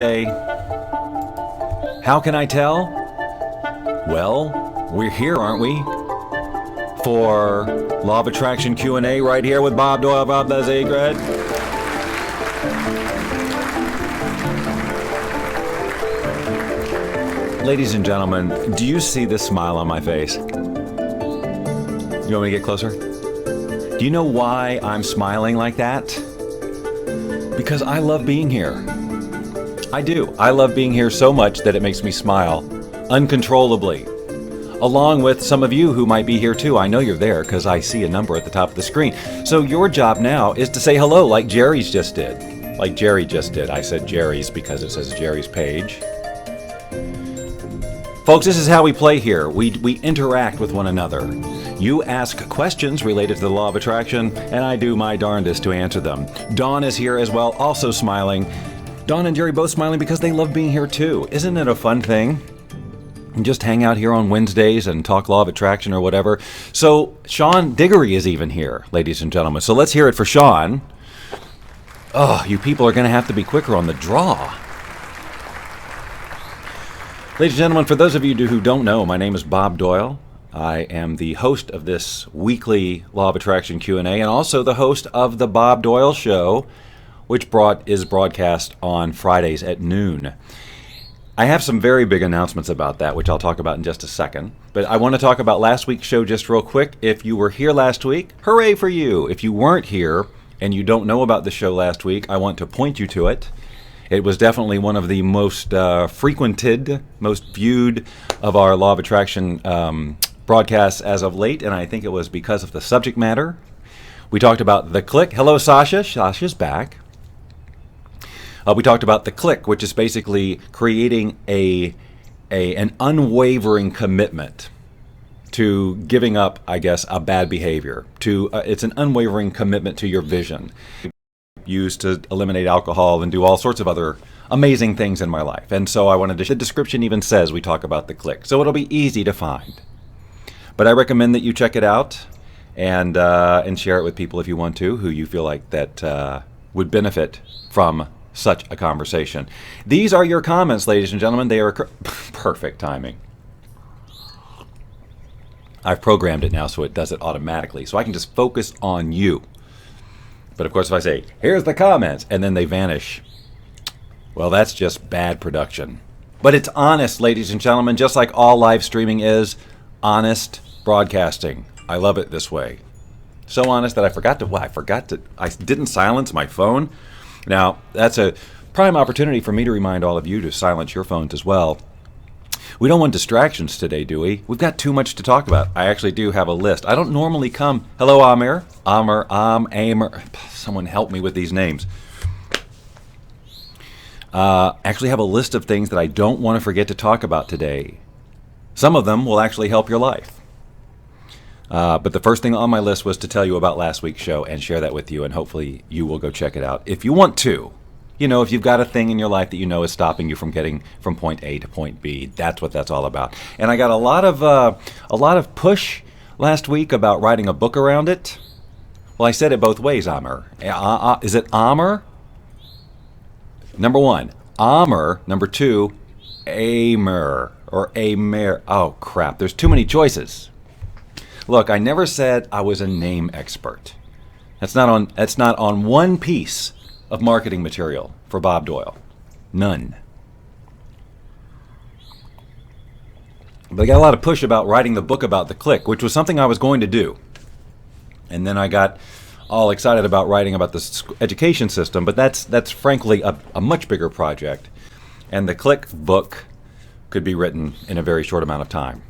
Hey, how can I tell? Well, we're here, aren't we? For Law of Attraction Q&A right here with Bob Doyle, Bob the Secret. Ladies and gentlemen, do you see this smile on my face? You want me to get closer? Do you know why I'm smiling like that? Because I love being here. I do. I love being here so much that it makes me smile uncontrollably. Along with some of you who might be here too. I know you're there because I see a number at the top of the screen. So your job now is to say hello like Jerry's just did. Like Jerry just did. I said Jerry's because it says Jerry's page. Folks, this is how we play here. We interact with one another. You ask questions related to the law of attraction, and I do my darndest to answer them. Dawn is here as well, also smiling. Dawn and Jerry both smiling because they love being here too. Isn't it a fun thing? And just hang out here on Wednesdays and talk law of attraction or whatever. So Sean Diggory is even here, ladies and gentlemen. So let's hear it for Sean. Oh, you people are going to have to be quicker on the draw. Ladies and gentlemen, for those of you who don't know, my name is Bob Doyle. I am the host of this weekly Law of Attraction Q&A and also the host of the Bob Doyle Show, which is broadcast on Fridays at noon. I have some very big announcements about that, which I'll talk about in just a second. But I want to talk about last week's show just real quick. If you were here last week, hooray for you. If you weren't here and you don't know about the show last week, I want to point you to it. It was definitely one of the most frequented, most viewed of our Law of Attraction broadcasts as of late, and I think it was because of the subject matter. We talked about the click. Hello, Sasha. Sasha's back. We talked about the click, which is basically creating an unwavering commitment to giving up, I guess, a bad behavior. It's an unwavering commitment to your vision. Used to eliminate alcohol and do all sorts of other amazing things in my life. And so I wanted to, the description even says we talk about the click. So it'll be easy to find. But I recommend that you check it out and share it with people if you want to, who you feel like that would benefit from such a conversation. These are your comments, ladies and gentlemen. They are perfect timing. I've programmed it now so it does it automatically. So I can just focus on you. But of course, if I say, here's the comments, and then they vanish, well, that's just bad production. But it's honest, ladies and gentlemen, just like all live streaming is honest broadcasting. I love it this way. So honest that I didn't silence my phone. Now, that's a prime opportunity for me to remind all of you to silence your phones as well. We don't want distractions today, do we? We've got too much to talk about. I actually do have a list. I don't normally come... Hello, Amir. Amir. Someone help me with these names. Actually have a list of things that I don't want to forget to talk about today. Some of them will actually help your life. But the first thing on my list was to tell you about last week's show and share that with you, and hopefully you will go check it out if you want to. You know, if you've got a thing in your life that you know is stopping you from getting from point A to point B, that's what that's all about. And I got a lot of push last week about writing a book around it. Well, I said it both ways, Amr. Is it Amr? Number one, Amr. Number two, Amr or Amir. Oh crap! There's too many choices. Look, I never said I was a name expert. That's not on one piece of marketing material for Bob Doyle. None. But I got a lot of push about writing the book about the click, which was something I was going to do. And then I got all excited about writing about the education system, but that's frankly a much bigger project. And the click book could be written in a very short amount of time.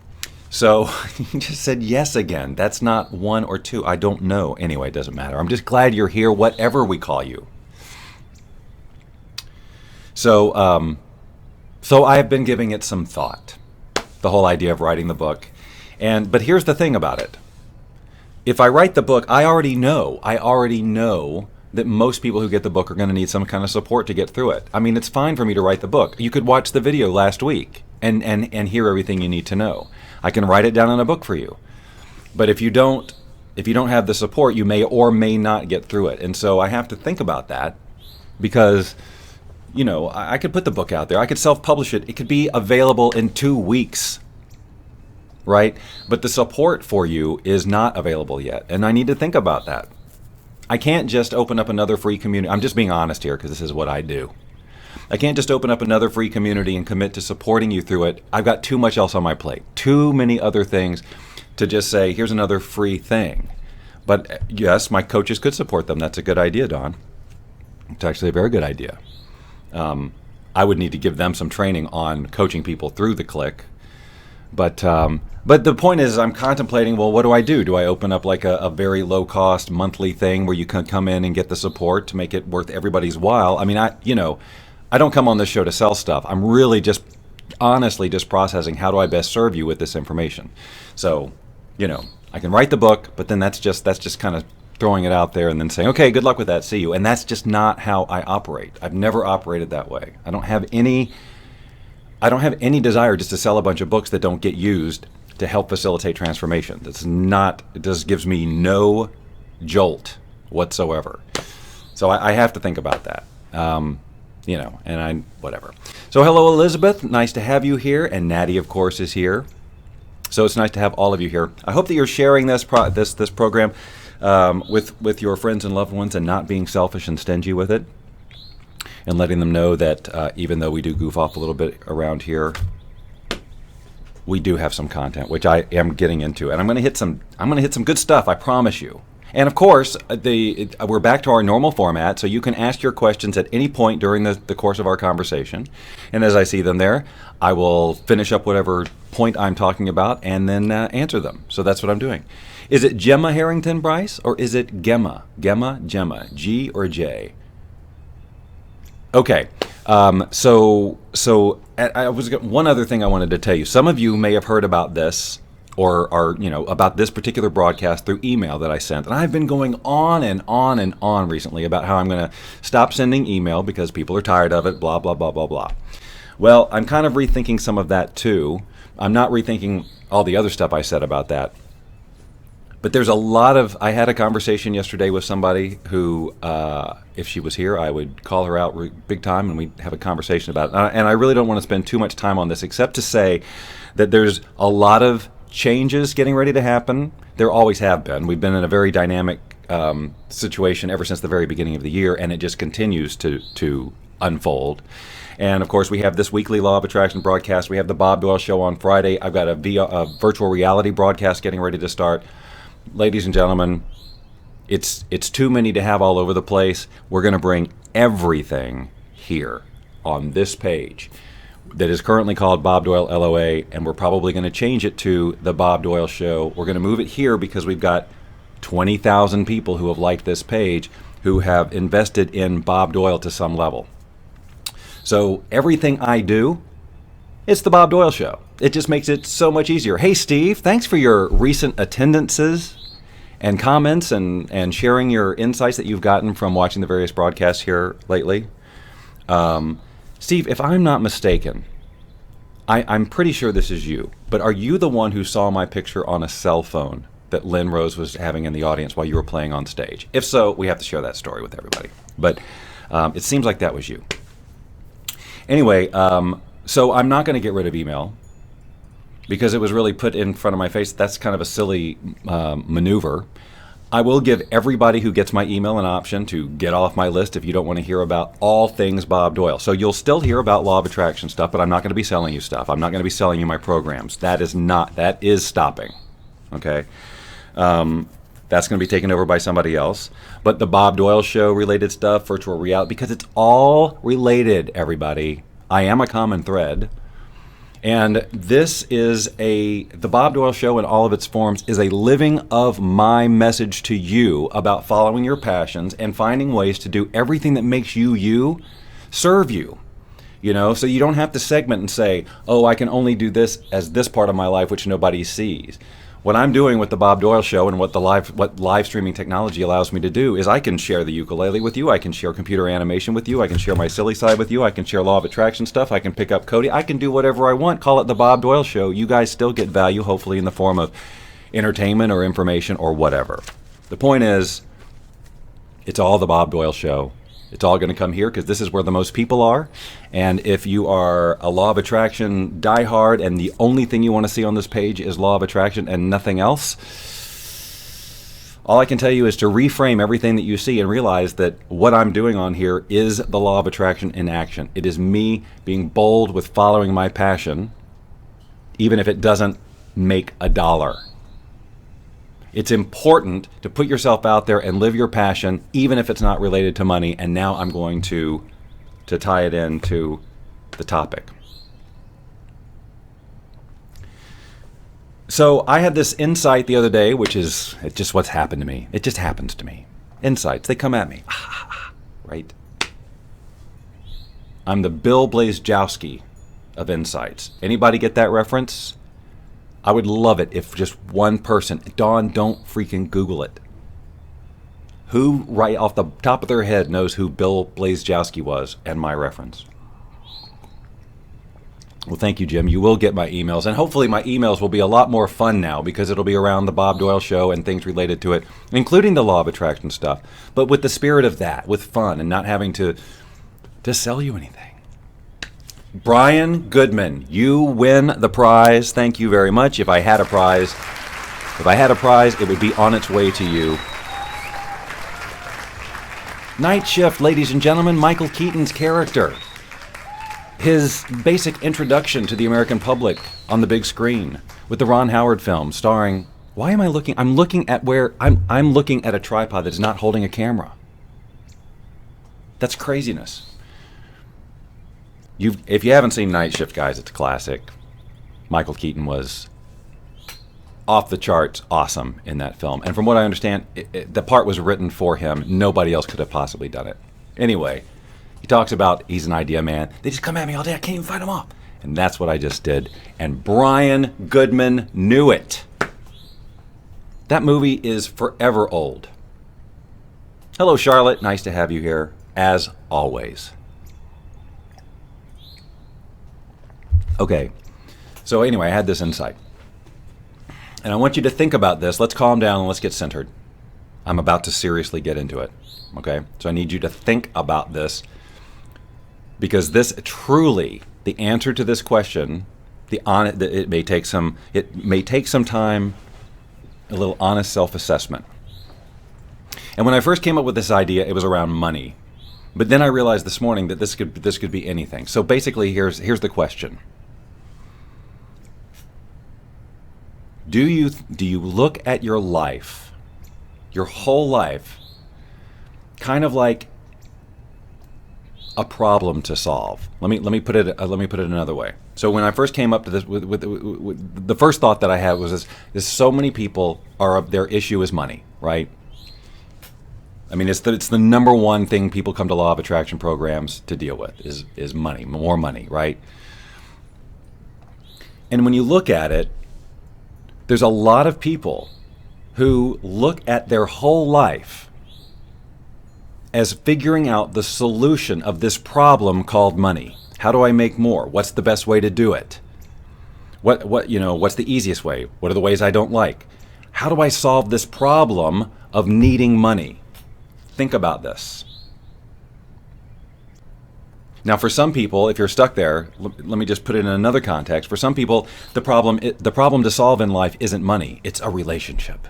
So he just said yes again. That's not one or two. I don't know. Anyway, it doesn't matter. I'm just glad you're here, whatever we call you. So I have been giving it some thought, the whole idea of writing the book. But here's the thing about it. If I write the book, I already know that most people who get the book are going to need some kind of support to get through it. I mean, it's fine for me to write the book. You could watch the video last week and hear everything you need to know. I can write it down in a book for you. But if you don't have the support, you may or may not get through it. And so I have to think about that because I could put the book out there. I could self-publish it. It could be available in 2 weeks, right? But the support for you is not available yet, and I need to think about that. I can't just open up another free community. I'm just being honest here because this is what I do. I can't just open up another free community and commit to supporting you through it. I've got too much else on my plate, too many other things to just say, here's another free thing. But yes, my coaches could support them. That's a good idea, Don. It's actually a very good idea. I would need to give them some training on coaching people through the click. But the point is, I'm contemplating, well, what do I do? Do I open up like a very low-cost monthly thing where you can come in and get the support to make it worth everybody's while? I mean, I don't come on this show to sell stuff. I'm really just honestly just processing how do I best serve you with this information. So, I can write the book, but then that's just kind of throwing it out there and then saying, okay, good luck with that, see you. And that's just not how I operate. I've never operated that way. I don't have any desire just to sell a bunch of books that don't get used to help facilitate transformation. It just gives me no jolt whatsoever. So I have to think about that. Whatever. So hello, Elizabeth. Nice to have you here. And Natty, of course, is here. So it's nice to have all of you here. I hope that you're sharing this program with your friends and loved ones and not being selfish and stingy with it, and letting them know that even though we do goof off a little bit around here, we do have some content, which I am getting into, and I'm going to hit some good stuff. I promise you. And of course, we're back to our normal format, so you can ask your questions at any point during the course of our conversation. And as I see them there, I will finish up whatever point I'm talking about and then answer them. So that's what I'm doing. Is it Gemma Harrington, Bryce, or is it Gemma? Gemma, G or J? Okay. So one other thing I wanted to tell you. Some of you may have heard about this, or are, about this particular broadcast through email that I sent. And I've been going on and on and on recently about how I'm going to stop sending email because people are tired of it, blah, blah, blah, blah, blah. Well, I'm kind of rethinking some of that too. I'm not rethinking all the other stuff I said about that. But there's I had a conversation yesterday with somebody who, if she was here, I would call her out big time and we'd have a conversation about it. And I really don't want to spend too much time on this except to say that there's a lot of changes getting ready to happen. There always have been. We've been in a very dynamic situation ever since the very beginning of the year, and it just continues to unfold. And of course, we have this weekly Law of Attraction broadcast. We have the Bob Doyle Show on Friday. I've got a virtual reality broadcast getting ready to start. Ladies and gentlemen, it's too many to have all over the place. We're going to bring everything here on this page that is currently called Bob Doyle LOA, and we're probably going to change it to the Bob Doyle Show. We're going to move it here because we've got 20,000 people who have liked this page who have invested in Bob Doyle to some level. So everything I do, it's the Bob Doyle Show. It just makes it so much easier. Hey, Steve, thanks for your recent attendances and comments and sharing your insights that you've gotten from watching the various broadcasts here lately. Steve, if I'm not mistaken, I'm pretty sure this is you, but are you the one who saw my picture on a cell phone that Lynn Rose was having in the audience while you were playing on stage? If so, we have to share that story with everybody. But it seems like that was you. Anyway, so I'm not going to get rid of email because it was really put in front of my face. That's kind of a silly maneuver. I will give everybody who gets my email an option to get off my list if you don't want to hear about all things Bob Doyle. So you'll still hear about Law of Attraction stuff, but I'm not going to be selling you stuff. I'm not going to be selling you my programs. That is stopping. Okay? That's going to be taken over by somebody else. But the Bob Doyle Show related stuff, virtual reality, because it's all related, everybody. I am a common thread. And this is the Bob Doyle Show in all of its forms is a living of my message to you about following your passions and finding ways to do everything that makes you serve you. So you don't have to segment and say, oh, I can only do this as this part of my life which nobody sees. What I'm doing with the Bob Doyle Show and what live streaming technology allows me to do is I can share the ukulele with you, I can share computer animation with you, I can share my silly side with you, I can share Law of Attraction stuff, I can pick up Cody, I can do whatever I want, call it the Bob Doyle Show. You guys still get value, hopefully in the form of entertainment or information or whatever. The point is, it's all the Bob Doyle Show, It's all going to come here because this is where the most people are. And if you are a law of attraction diehard and the only thing you want to see on this page is law of attraction and nothing else, all I can tell you is to reframe everything that you see and realize that what I'm doing on here is the law of attraction in action. It is me being bold with following my passion, even if it doesn't make a dollar. It's important to put yourself out there and live your passion, even if it's not related to money. And now I'm going to tie it into the topic. So I had this insight the other day, which is it's just what's happened to me. It just happens to me. Insights, they come at me. Right? I'm the Bill Blazejowski of insights. Anybody get that reference? I would love it if just one person, Dawn, don't freaking Google it. Who right off the top of their head knows who Bill Blazejowski was and my reference? Well, thank you, Jim. You will get my emails, and hopefully my emails will be a lot more fun now because it'll be around the Bob Doyle Show and things related to it, including the law of attraction stuff, but with the spirit of that, with fun and not having to sell you anything. Brian Goodman, you win the prize. Thank you very much. If I had a prize, it would be on its way to you. Night Shift, ladies and gentlemen, Michael Keaton's character. His basic introduction to the American public on the big screen with the Ron Howard film starring, why am I looking? I'm looking at I'm looking at a tripod that is not holding a camera. That's craziness. If you haven't seen Night Shift, guys, it's a classic. Michael Keaton was off the charts awesome in that film. And from what I understand, the part was written for him. Nobody else could have possibly done it. Anyway, he talks about he's an idea man. They just come at me all day. I can't even fight them off. And that's what I just did. And Brian Goodman knew it. That movie is forever old. Hello, Charlotte. Nice to have you here, as always. Okay, so anyway, I had this insight. And I want you to think about this. Let's calm down and let's get centered. I'm about to seriously get into it. Okay, so I need you to think about this because this truly, the answer to this question, it may take some time, a little honest self-assessment. And when I first came up with this idea, it was around money. But then I realized this morning that this could be anything. So basically, here's the question. Do you look at your life, your whole life, kind of like a problem to solve? Let me put it another way. So when I first came up to this, with the first thought that I had was this: so many people their issue is money, right? I mean, it's the number one thing people come to law of attraction programs to deal with is money, more money, right? And when you look at it, there's a lot of people who look at their whole life as figuring out the solution of this problem called money. How do I make more? What's the best way to do it? What's the easiest way? What are the ways I don't like? How do I solve this problem of needing money? Think about this. Now, for some people, if you're stuck there, let me just put it in another context. For some people, the problem to solve in life isn't money. It's a relationship.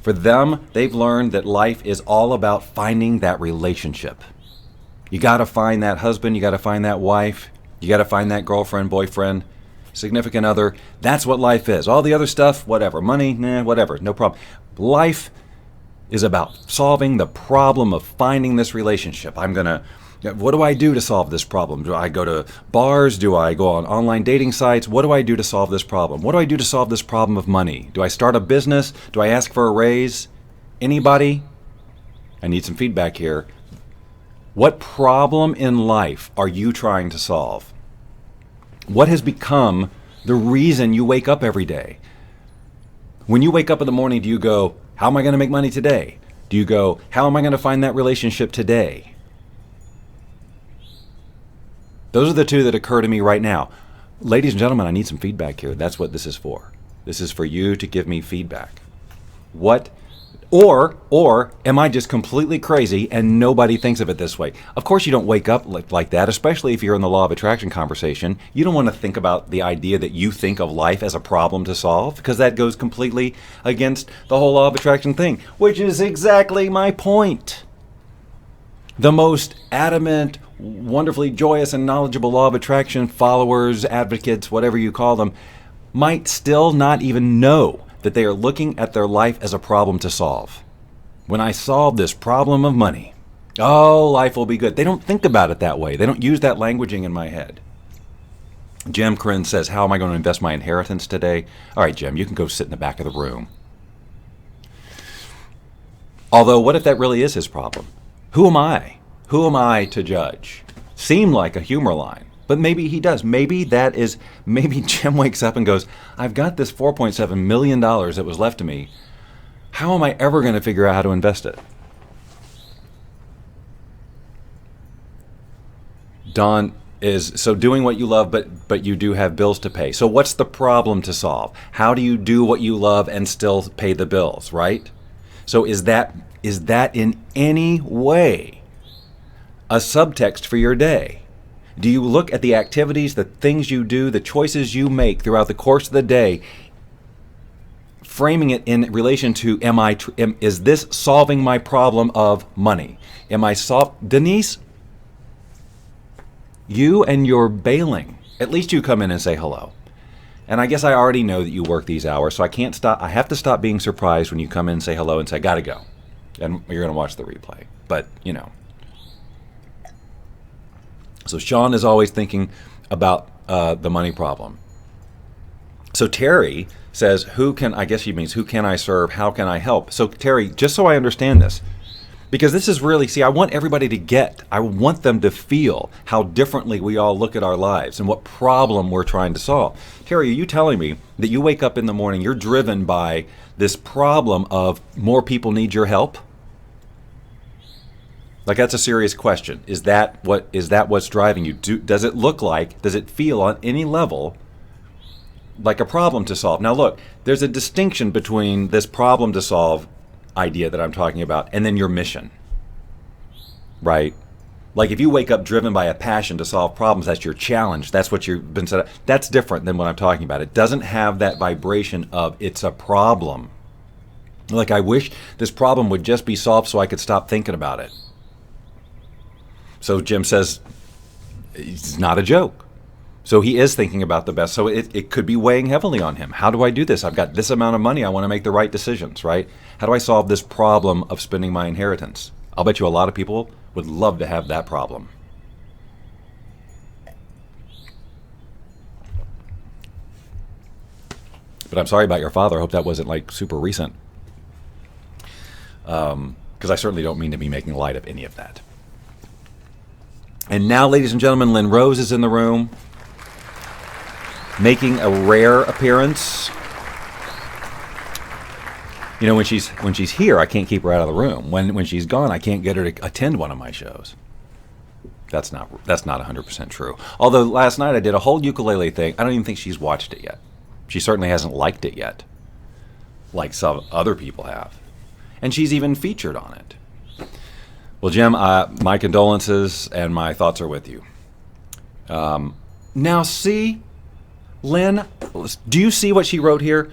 For them, they've learned that life is all about finding that relationship. You got to find that husband. You got to find that wife. You got to find that girlfriend, boyfriend, significant other. That's what life is. All the other stuff, whatever. Money, whatever. No problem. Life is about solving the problem of finding this relationship. What do I do to solve this problem? Do I go to bars? Do I go on online dating sites? What do I do to solve this problem? What do I do to solve this problem of money? Do I start a business? Do I ask for a raise? Anybody? I need some feedback here. What problem in life are you trying to solve? What has become the reason you wake up every day? When you wake up in the morning, do you go, how am I going to make money today? Do you go, how am I going to find that relationship today? Those are the two that occur to me right now. Ladies and gentlemen, I need some feedback here. That's what this is for. This is for you to give me feedback. What Or am I just completely crazy and nobody thinks of it this way? Of course you don't wake up like that, especially if you're in the law of attraction conversation. You don't want to think about the idea that you think of life as a problem to solve, because that goes completely against the whole law of attraction thing, which is exactly my point. The most adamant, wonderfully joyous and knowledgeable law of attraction followers, advocates, whatever you call them, might still not even know that they are looking at their life as a problem to solve. When I solve this problem of money, oh, life will be good. They don't think about it that way. They don't use that languaging in my head. Jim Corinne says, how am I going to invest my inheritance today? All right, Jim, you can go sit in the back of the room. Although, what if that really is his problem? Who am I? Who am I to judge? Seem like a humor line. But maybe he does. Maybe Jim wakes up and goes, I've got this $4.7 million that was left to me. How am I ever going to figure out how to invest it? Don is, so doing what you love, but you do have bills to pay. So what's the problem to solve? How do you do what you love and still pay the bills, right? So is that in any way a subtext for your day? Do you look at the activities, the things you do, the choices you make throughout the course of the day, framing it in relation to, is this solving my problem of money? Denise, you and your bailing, at least you come in and say hello. And I guess I already know that you work these hours, so I have to stop being surprised when you come in and say hello and say, gotta go. And you're going to watch the replay. But, you know. So Sean is always thinking about the money problem. So Terry says, I guess she means, who can I serve? How can I help? So Terry, just so I understand this, because this is really, I want everybody to I want them to feel how differently we all look at our lives and what problem we're trying to solve. Terry, are you telling me that you wake up in the morning, you're driven by this problem of more people need your help? Like, that's a serious question. Is that what's driving you? Does it feel on any level like a problem to solve? Now look, there's a distinction between this problem to solve idea that I'm talking about and then your mission, right? Like, if you wake up driven by a passion to solve problems, that's your challenge. That's what you've been set up. That's different than what I'm talking about. It doesn't have that vibration of it's a problem. Like, I wish this problem would just be solved so I could stop thinking about it. So Jim says it's not a joke. So he is thinking about the best. So it could be weighing heavily on him. How do I do this? I've got this amount of money. I want to make the right decisions, right? How do I solve this problem of spending my inheritance? I'll bet you a lot of people would love to have that problem. But I'm sorry about your father. I hope that wasn't like super recent. Because I certainly don't mean to be making light of any of that. And now, ladies and gentlemen, Lynn Rose is in the room, making a rare appearance. You know, when she's here, I can't keep her out of the room. When she's gone, I can't get her to attend one of my shows. That's not 100% true. Although last night I did a whole ukulele thing. I don't even think she's watched it yet. She certainly hasn't liked it yet, like some other people have. And she's even featured on it. Well, Jim, my condolences and my thoughts are with you. Now, see, Lynn, do you see what she wrote here?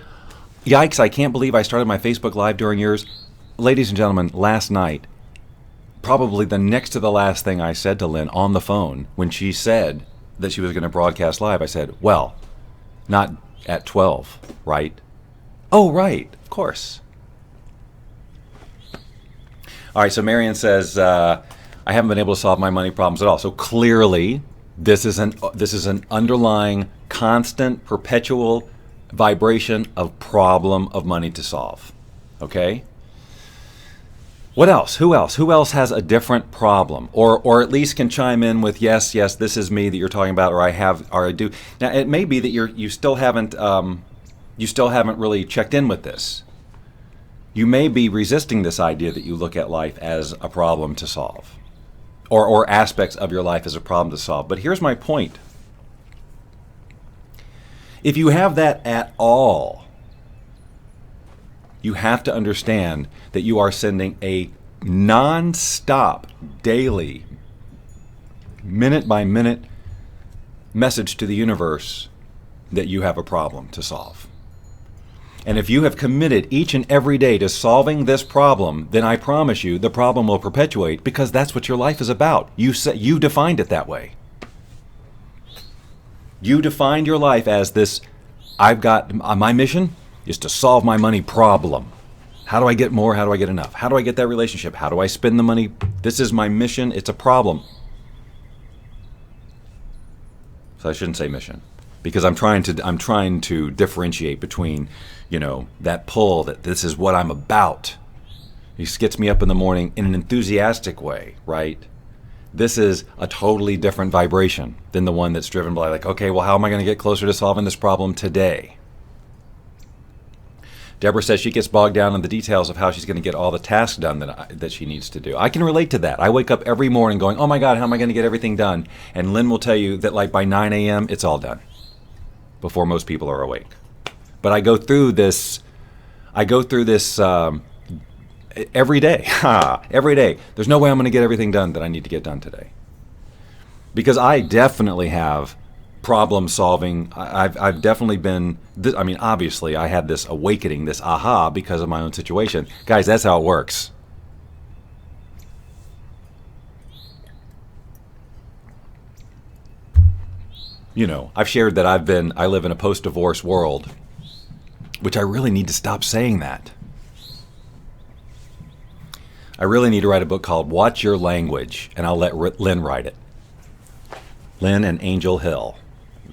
Yikes, I can't believe I started my Facebook Live during yours. Ladies and gentlemen, last night, probably the next to the last thing I said to Lynn on the phone when she said that she was going to broadcast live, I said, well, not at 12, right? Oh, right, of course. All right, so Marion says, I haven't been able to solve my money problems at all. So clearly, this is an underlying, constant, perpetual vibration of problem of money to solve. Okay? What else? Who else? Who else has a different problem? Or at least can chime in with, yes, this is me that you're talking about, or I do. Now, it may be that you still haven't really checked in with this. You may be resisting this idea that you look at life as a problem to solve, or aspects of your life as a problem to solve. But here's my point. If you have that at all, You have to understand that you are sending a non-stop, daily, minute by minute message to the universe that you have a problem to solve. And if you have committed each and every day to solving this problem, then I promise you the problem will perpetuate, because that's what your life is about. You defined it that way. You defined your life as this: I've got my mission is to solve my money problem. How do I get more? How do I get enough? How do I get that relationship? How do I spend the money? This is my mission. It's a problem. So I shouldn't say mission, because I'm trying to differentiate between, that pull, that this is what I'm about. This gets me up in the morning in an enthusiastic way, right? This is a totally different vibration than the one that's driven by okay, well, how am I going to get closer to solving this problem today? Deborah says she gets bogged down in the details of how she's going to get all the tasks done that she needs to do. I can relate to that. I wake up every morning going, oh my God, how am I going to get everything done? And Lynn will tell you that by 9 a.m., it's all done before most people are awake. But I go through this every day. Every day. There's no way I'm going to get everything done that I need to get done today. Because I definitely have problem solving. I've definitely been, obviously I had this awakening, this aha, because of my own situation. Guys, that's how it works. I've shared that I live in a post-divorce world, which I really need to stop saying that. I really need to write a book called Watch Your Language, and I'll let Lynn write it. Lynn and Angel Hill,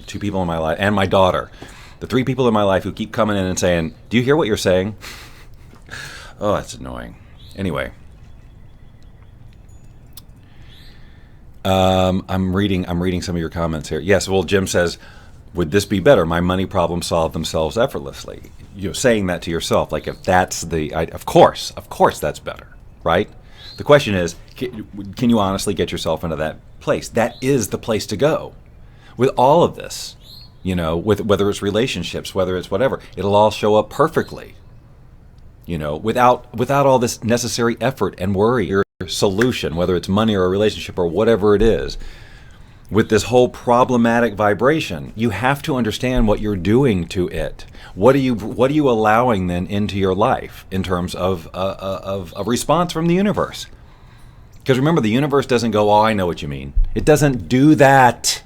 2 people in my life, and my daughter. The 3 people in my life who keep coming in and saying, do you hear what you're saying? Oh, that's annoying. Anyway. I'm reading some of your comments here. Yes, well, Jim says, would this be better? My money problems solve themselves effortlessly. You're saying that to yourself, if that's of course that's better, right? The question is, can you honestly get yourself into that place? That is the place to go. With all of this, with whether it's relationships, whether it's whatever, it'll all show up perfectly. Without all this necessary effort and worry. Your solution, whether it's money or a relationship or whatever it is, with this whole problematic vibration, you have to understand what you're doing to it. What are you allowing then into your life in terms of a response from the universe? Because remember, the universe doesn't go, oh, I know what you mean. It doesn't do that.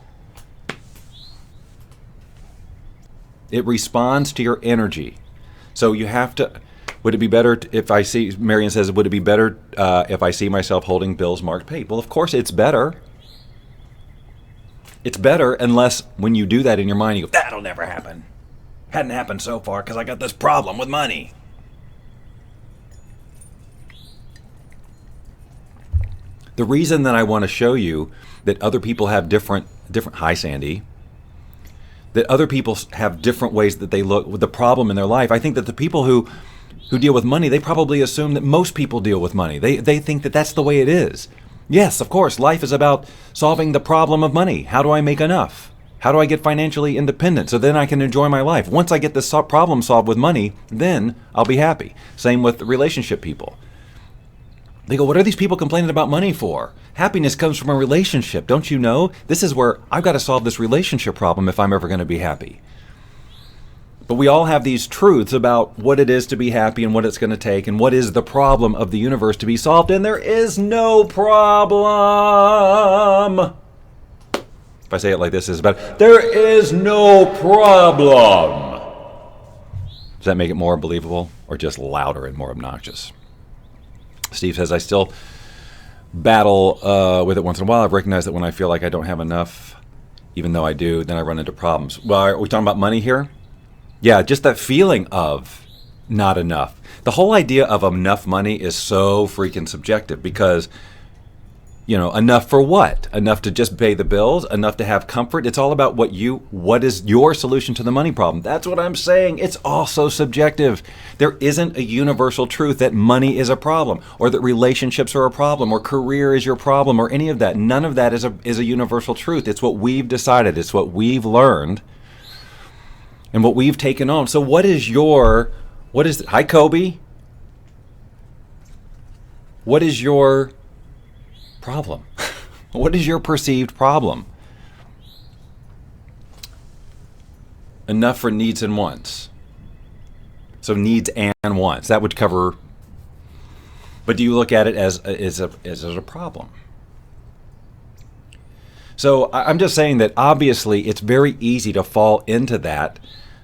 It responds to your energy. So you have to, would it be better if I see, Marion says, would it be better if I see myself holding bills marked paid? Well, of course it's better. It's better unless when you do that in your mind, you go, that'll never happen. Hadn't happened so far because I got this problem with money. The reason that I want to show you that other people have different, hi Sandy, that other people have different ways that they look with the problem in their life. I think that the people who deal with money, they probably assume that most people deal with money. They think that that's the way it is. Yes, of course, life is about solving the problem of money. How do I make enough? How do I get financially independent so then I can enjoy my life? Once I get this problem solved with money, then I'll be happy. Same with relationship people. They go, what are these people complaining about money for? Happiness comes from a relationship. Don't you know? This is where I've got to solve this relationship problem if I'm ever going to be happy. But we all have these truths about what it is to be happy and what it's going to take and what is the problem of the universe to be solved. And there is no problem. If I say it like this, it's about, there is no problem. Does that make it more believable or just louder and more obnoxious? Steve says, I still battle with it once in a while. I've recognized that when I feel like I don't have enough, even though I do, then I run into problems. Well, are we talking about money here? Yeah, just that feeling of not enough. The whole idea of enough money is so freaking subjective because, enough for what? Enough to just pay the bills? Enough to have comfort? It's all about what is your solution to the money problem. That's what I'm saying. It's all so subjective. There isn't a universal truth that money is a problem or that relationships are a problem or career is your problem or any of that. None of that is a universal truth. It's what we've decided. It's what we've learned. And what we've taken on. So what is your Hi, Kobe. What is your problem? What is your perceived problem? Enough for needs and wants. So needs and wants. That would cover. But do you look at it as a problem? So I'm just saying that obviously it's very easy to fall into that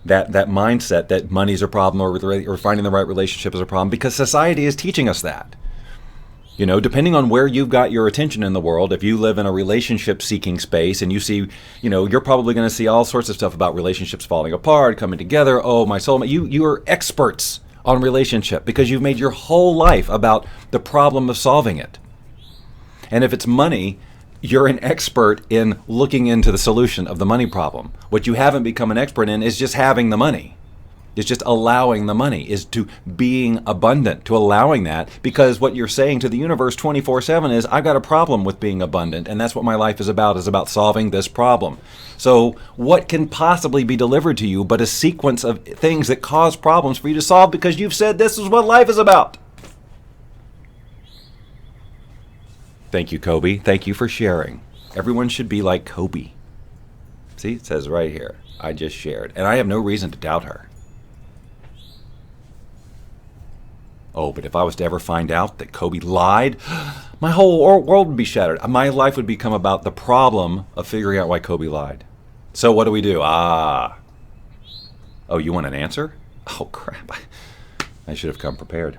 mindset that money's a problem or finding the right relationship is a problem because society is teaching us that. You know, depending on where you've got your attention in the world, if you live in a relationship-seeking space and you see, you're probably going to see all sorts of stuff about relationships falling apart, coming together. Oh, my soulmate. You are experts on relationship because you've made your whole life about the problem of solving it. And if it's money, you're an expert in looking into the solution of the money problem. What you haven't become an expert in is just having the money. It's just allowing the money, is to being abundant, to allowing that, because what you're saying to the universe 24/7 is, I've got a problem with being abundant, and that's what my life is about solving this problem. So what can possibly be delivered to you but a sequence of things that cause problems for you to solve because you've said this is what life is about? Thank you, Kobe. Thank you for sharing. Everyone should be like Kobe. See, it says right here, I just shared, and I have no reason to doubt her. Oh, but if I was to ever find out that Kobe lied, my whole world would be shattered. My life would become about the problem of figuring out why Kobe lied. So what do we do? Oh, you want an answer? Oh, crap. I should have come prepared.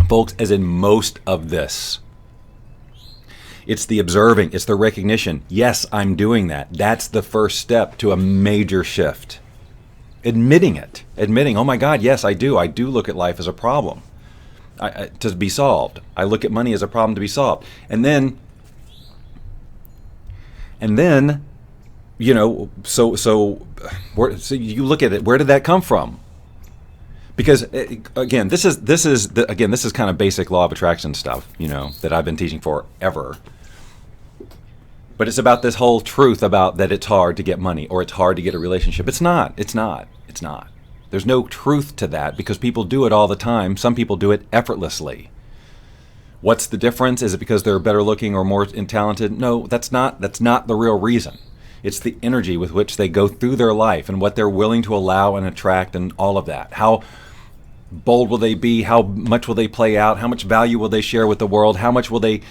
Folks, as in most of this, it's the observing, it's the recognition. Yes, I'm doing that. That's the first step to a major shift. Admitting, oh my God, yes, I do look at life as a problem to be solved. I look at money as a problem to be solved. And then, so you look at it, where did that come from? Because again, this is kind of basic law of attraction stuff, that I've been teaching forever. But it's about this whole truth about that it's hard to get money or it's hard to get a relationship. It's not. There's no truth to that because people do it all the time. Some people do it effortlessly. What's the difference? Is it because they're better looking or more talented? No, that's not the real reason. It's the energy with which they go through their life and what they're willing to allow and attract and all of that. How bold will they be? How much will they play out? How much value will they share with the world? How much will they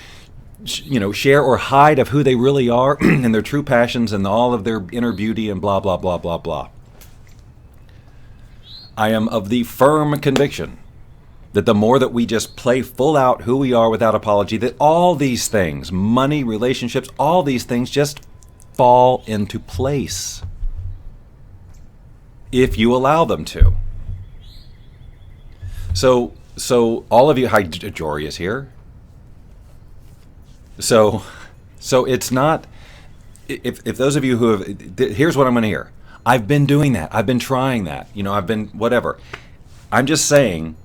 share or hide of who they really are and their true passions and all of their inner beauty and blah, blah, blah, blah, blah. I am of the firm conviction that the more that we just play full out who we are without apology, that all these things, money, relationships, all these things just fall into place if you allow them to. So all of you, hi, Jory is here. So it's not, if those of you who have, here's what I'm going to hear. I've been doing that. I've been trying that. I've been whatever. I'm just saying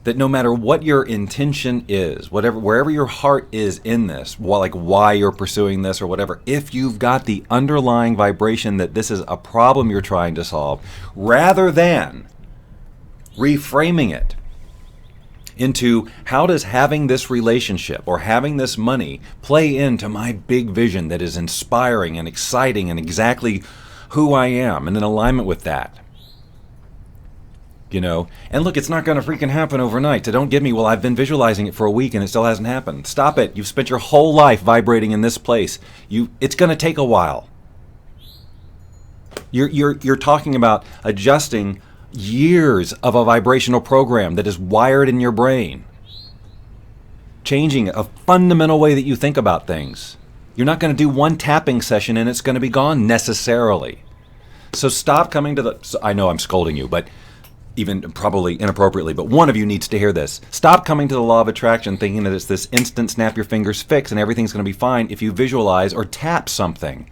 that no matter what your intention is, wherever your heart is in this, why you're pursuing this or whatever, if you've got the underlying vibration that this is a problem you're trying to solve, rather than reframing it into how does having this relationship or having this money play into my big vision that is inspiring and exciting and exactly who I am and in alignment with that. And look, it's not going to freaking happen overnight. So don't give me, well, I've been visualizing it for a week and it still hasn't happened. Stop it. You've spent your whole life vibrating in this place. It's going to take a while. You're talking about adjusting years of a vibrational program that is wired in your brain, changing a fundamental way that you think about things. You're not going to do one tapping session and it's going to be gone necessarily. So stop coming to I know I'm scolding you, but even probably inappropriately, but one of you needs to hear this. Stop coming to the law of attraction thinking that it's this instant snap your fingers fix and everything's going to be fine if you visualize or tap something.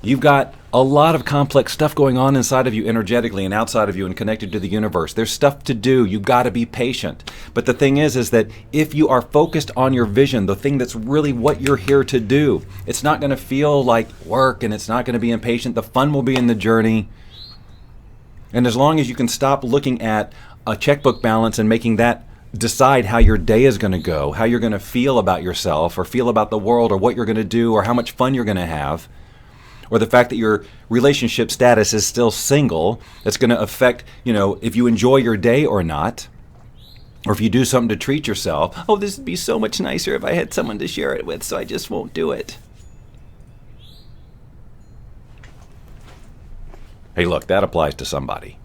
You've got a lot of complex stuff going on inside of you energetically and outside of you and connected to the universe. There's stuff to do. You've got to be patient. But the thing is that if you are focused on your vision, the thing that's really what you're here to do, it's not going to feel like work and it's not going to be impatient. The fun will be in the journey. And as long as you can stop looking at a checkbook balance and making that decide how your day is going to go, how you're going to feel about yourself or feel about the world or what you're going to do or how much fun you're going to have, or the fact that your relationship status is still single, that's going to affect, if you enjoy your day or not, or if you do something to treat yourself. Oh, this would be so much nicer if I had someone to share it with, so I just won't do it. Hey, look, that applies to somebody.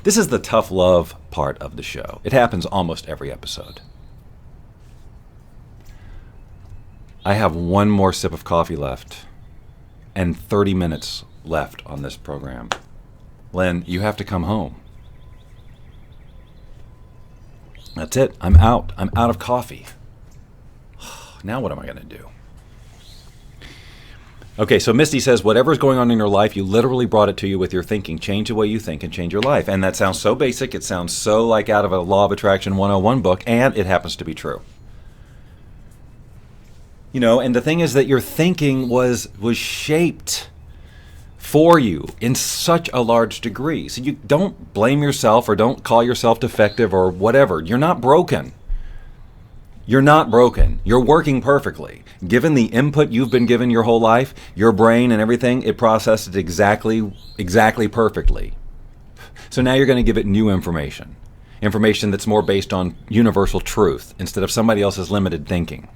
This is the tough love part of the show. It happens almost every episode. I have one more sip of coffee left and 30 minutes left on this program. Len, you have to come home. That's it. I'm out. I'm out of coffee. Now what am I going to do? Okay, so Misty says, whatever's going on in your life, you literally brought it to you with your thinking. Change the way you think and change your life. And that sounds so basic. It sounds so like out of a Law of Attraction 101 book, and it happens to be true. And the thing is that your thinking was shaped for you in such a large degree. So you don't blame yourself or don't call yourself defective or whatever. You're not broken. You're not broken. You're working perfectly. Given the input you've been given your whole life, your brain and everything, it processes exactly perfectly. So now you're going to give it new information. Information that's more based on universal truth instead of somebody else's limited thinking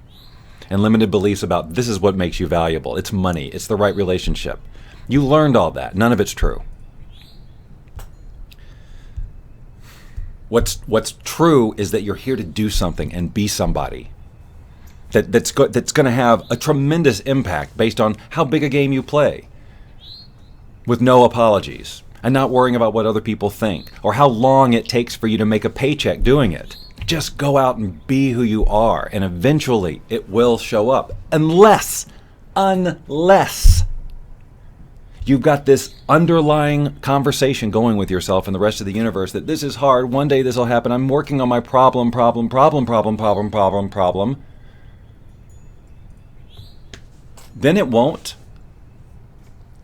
and limited beliefs about this is what makes you valuable. It's money. It's the right relationship. You learned all that. None of it's true. What's true is that you're here to do something and be somebody that's going to have a tremendous impact based on how big a game you play, with no apologies and not worrying about what other people think or how long it takes for you to make a paycheck doing it. Just go out and be who you are, and eventually it will show up, unless you've got this underlying conversation going with yourself and the rest of the universe that this is hard, one day this will happen, I'm working on my problem. Then it won't,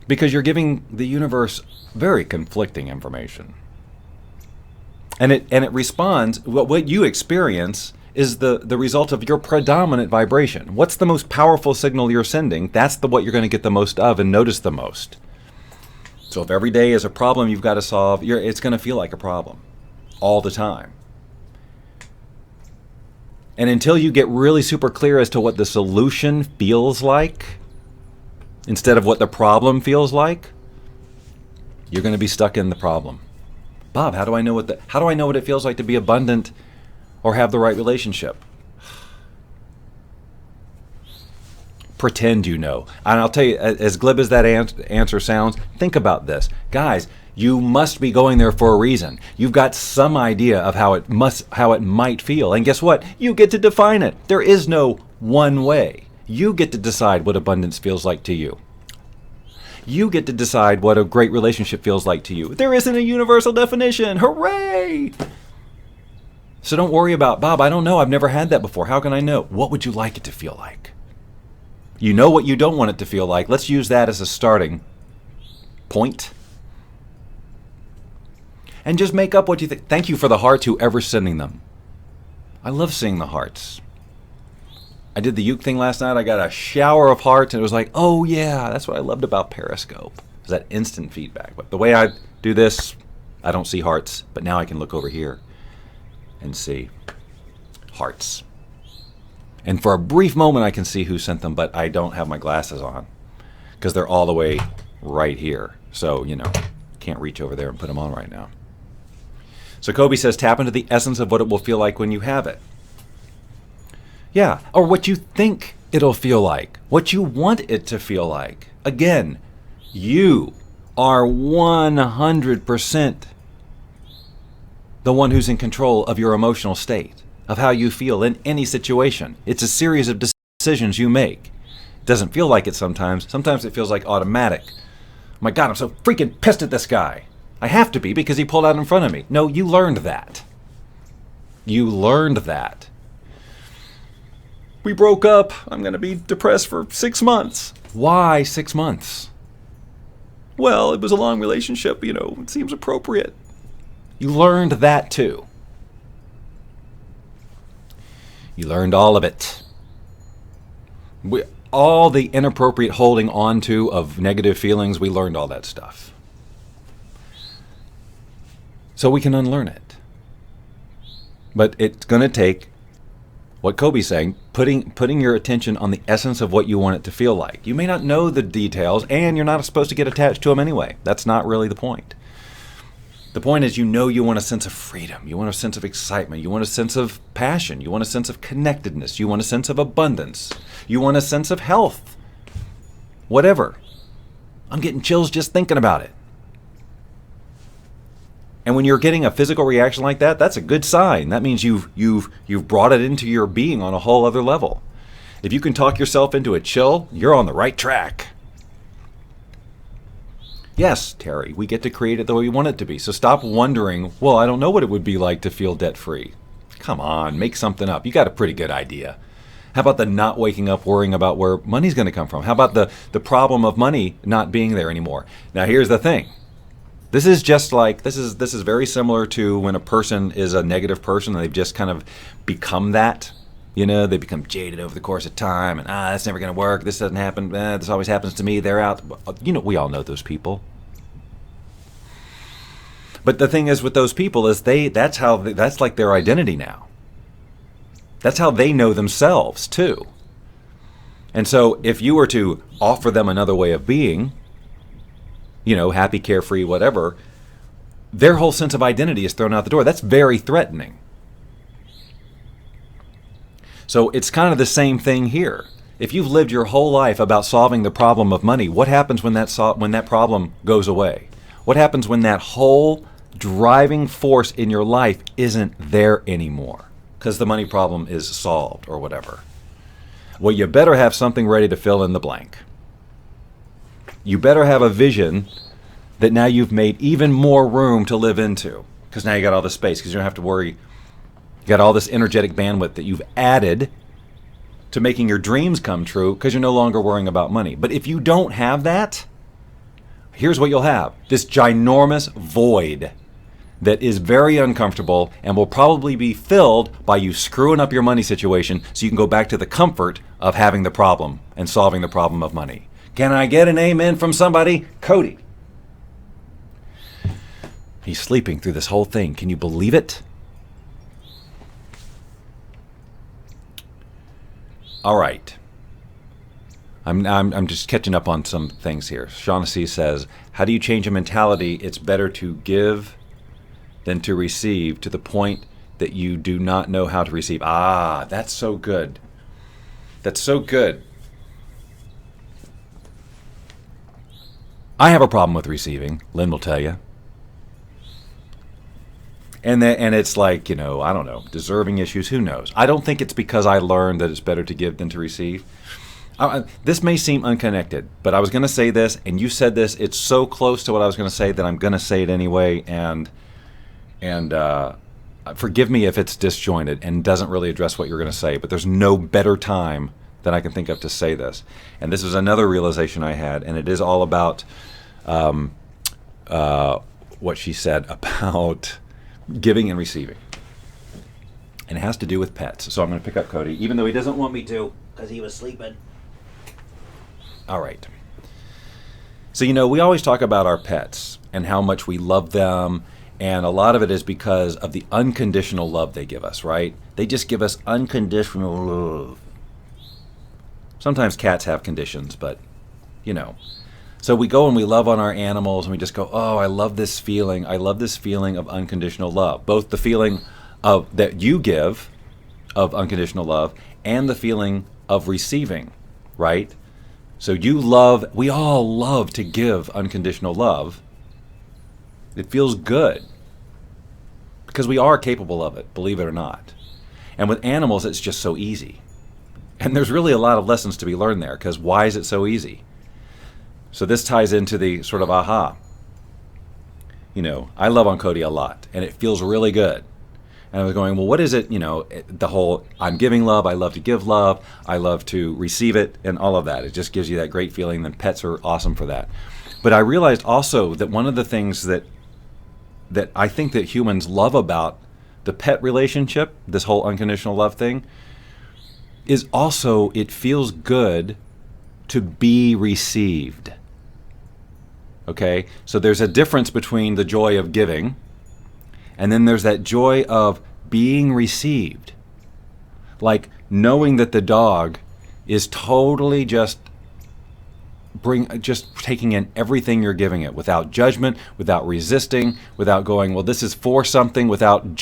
because you're giving the universe very conflicting information. And it responds, what you experience is the result of your predominant vibration. What's the most powerful signal you're sending? That's what you're going to get the most of and notice the most. So if every day is a problem you've got to solve, it's going to feel like a problem all the time. And until you get really super clear as to what the solution feels like, instead of what the problem feels like, you're going to be stuck in the problem. Bob, how do I know what it feels like to be abundant or have the right relationship? Pretend you know. And I'll tell you, as glib as that answer sounds, think about this. Guys, you must be going there for a reason. You've got some idea of how it might feel. And guess what? You get to define it. There is no one way. You get to decide what abundance feels like to you. You get to decide what a great relationship feels like to you. There isn't a universal definition. Hooray! So don't worry about, Bob, I don't know. I've never had that before. How can I know? What would you like it to feel like? You know what you don't want it to feel like. Let's use that as a starting point. And just make up what you think. Thank you for the hearts, whoever's sending them. I love seeing the hearts. I did the uke thing last night. I got a shower of hearts, and it was like, oh yeah, that's what I loved about Periscope. It was that instant feedback. But the way I do this, I don't see hearts, but now I can look over here and see hearts. And for a brief moment, I can see who sent them, but I don't have my glasses on because they're all the way right here. So, can't reach over there and put them on right now. So Kobe says, tap into the essence of what it will feel like when you have it. Yeah, or what you think it'll feel like, what you want it to feel like. Again, you are 100% the one who's in control of your emotional state, of how you feel in any situation. It's a series of decisions you make. It doesn't feel like it sometimes. Sometimes it feels like automatic. My God, I'm so freaking pissed at this guy. I have to be because he pulled out in front of me. No, you learned that. You learned that. We broke up. I'm going to be depressed for 6 months. Why 6 months? Well, it was a long relationship, it seems appropriate. You learned that too. You learned all of it. All the inappropriate holding on to of negative feelings, we learned all that stuff. So we can unlearn it. But it's going to take what Kobe's saying, putting your attention on the essence of what you want it to feel like. You may not know the details, and you're not supposed to get attached to them anyway. That's not really the point. The point is, you want a sense of freedom. You want a sense of excitement. You want a sense of passion. You want a sense of connectedness. You want a sense of abundance. You want a sense of health. Whatever. I'm getting chills just thinking about it. And when you're getting a physical reaction like that, that's a good sign. That means you've brought it into your being on a whole other level. If you can talk yourself into a chill, you're on the right track. Yes, Terry, we get to create it the way we want it to be. So stop wondering, well, I don't know what it would be like to feel debt-free. Come on, make something up. You got a pretty good idea. How about the not waking up worrying about where money's going to come from? How about the problem of money not being there anymore? Now, here's the thing. This is just like, this is very similar to when a person is a negative person and they've just kind of become that. They become jaded over the course of time and, that's never going to work. This doesn't happen. This always happens to me. They're out. We all know those people. But the thing is with those people is that's like their identity now. That's how they know themselves too. And so if you were to offer them another way of being, happy, carefree, whatever, their whole sense of identity is thrown out the door. That's very threatening. So it's kind of the same thing here. If you've lived your whole life about solving the problem of money, what happens when that problem goes away? What happens when that whole driving force in your life isn't there anymore? Because the money problem is solved or whatever. Well, you better have something ready to fill in the blank. You better have a vision that now you've made even more room to live into. Because now you got all this space, because you don't have to worry. You got all this energetic bandwidth that you've added to making your dreams come true because you're no longer worrying about money. But if you don't have that, here's what you'll have. This ginormous void that is very uncomfortable and will probably be filled by you screwing up your money situation so you can go back to the comfort of having the problem and solving the problem of money. Can I get an amen from somebody? Cody. He's sleeping through this whole thing. Can you believe it? All right. I'm just catching up on some things here. Shaughnessy says, how do you change a mentality? It's better to give than to receive to the point that you do not know how to receive. That's so good. That's so good. I have a problem with receiving. Lynn will tell you. And it's like, I don't know, deserving issues, who knows? I don't think it's because I learned that it's better to give than to receive. This may seem unconnected, but I was going to say this, and you said this. It's so close to what I was going to say that I'm going to say it anyway, and forgive me if it's disjointed and doesn't really address what you're going to say, but there's no better time than I can think of to say this. And this is another realization I had, and it is all about what she said about giving and receiving. And it has to do with pets. So I'm going to pick up Cody, even though he doesn't want me to, because he was sleeping. All right. So, we always talk about our pets and how much we love them. And a lot of it is because of the unconditional love they give us, right? They just give us unconditional love. Sometimes cats have conditions, but, So we go and we love on our animals and we just go, oh, I love this feeling. I love this feeling of unconditional love. Both the feeling of that you give of unconditional love and the feeling of receiving, right? So we all love to give unconditional love. It feels good because we are capable of it, believe it or not. And with animals, it's just so easy. And there's really a lot of lessons to be learned there because why is it so easy? So this ties into the sort of aha. I love on Cody a lot, and it feels really good. And I was going, well, what is it, the whole I'm giving love, I love to give love, I love to receive it, and all of that. It just gives you that great feeling, and pets are awesome for that. But I realized also that one of the things that I think that humans love about the pet relationship, this whole unconditional love thing, is also it feels good to be received. Okay? So there's a difference between the joy of giving and then there's that joy of being received. Like knowing that the dog is totally just taking in everything you're giving it without judgment, without resisting, without going, well, this is for something, without,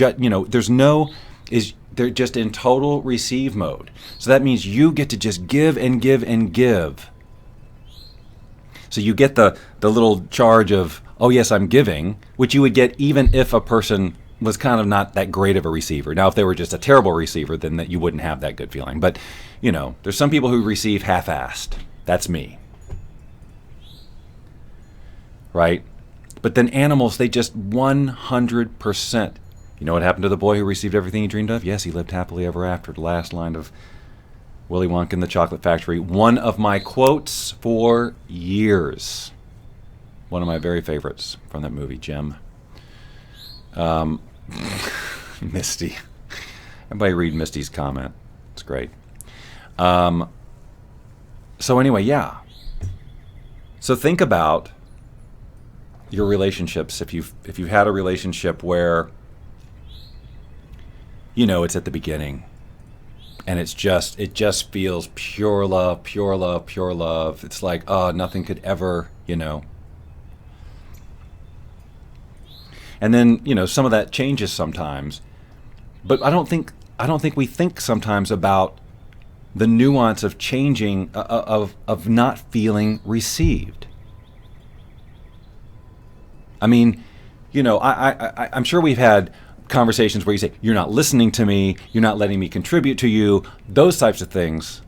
they're just in total receive mode. So that means you get to just give and give and give. So you get the little charge of, oh yes, I'm giving, which you would get even if a person was kind of not that great of a receiver. Now, if they were just a terrible receiver, then that you wouldn't have that good feeling. But, there's some people who receive half-assed. That's me. Right? But then animals, they just 100%. You know what happened to the boy who received everything he dreamed of? Yes, he lived happily ever after. The last line of Willy Wonka and the Chocolate Factory. One of my quotes for years. One of my very favorites from that movie, Jim. Misty. Everybody read Misty's comment. It's great. So anyway, yeah. So think about your relationships. If you've had a relationship where it's at the beginning and it just feels pure love, pure love, pure love. It's like, oh, nothing could ever, And then, some of that changes sometimes. But I don't think we think sometimes about the nuance of changing, of not feeling received. I mean, I'm sure we've had conversations where you say, you're not listening to me, you're not letting me contribute to you, those types of things.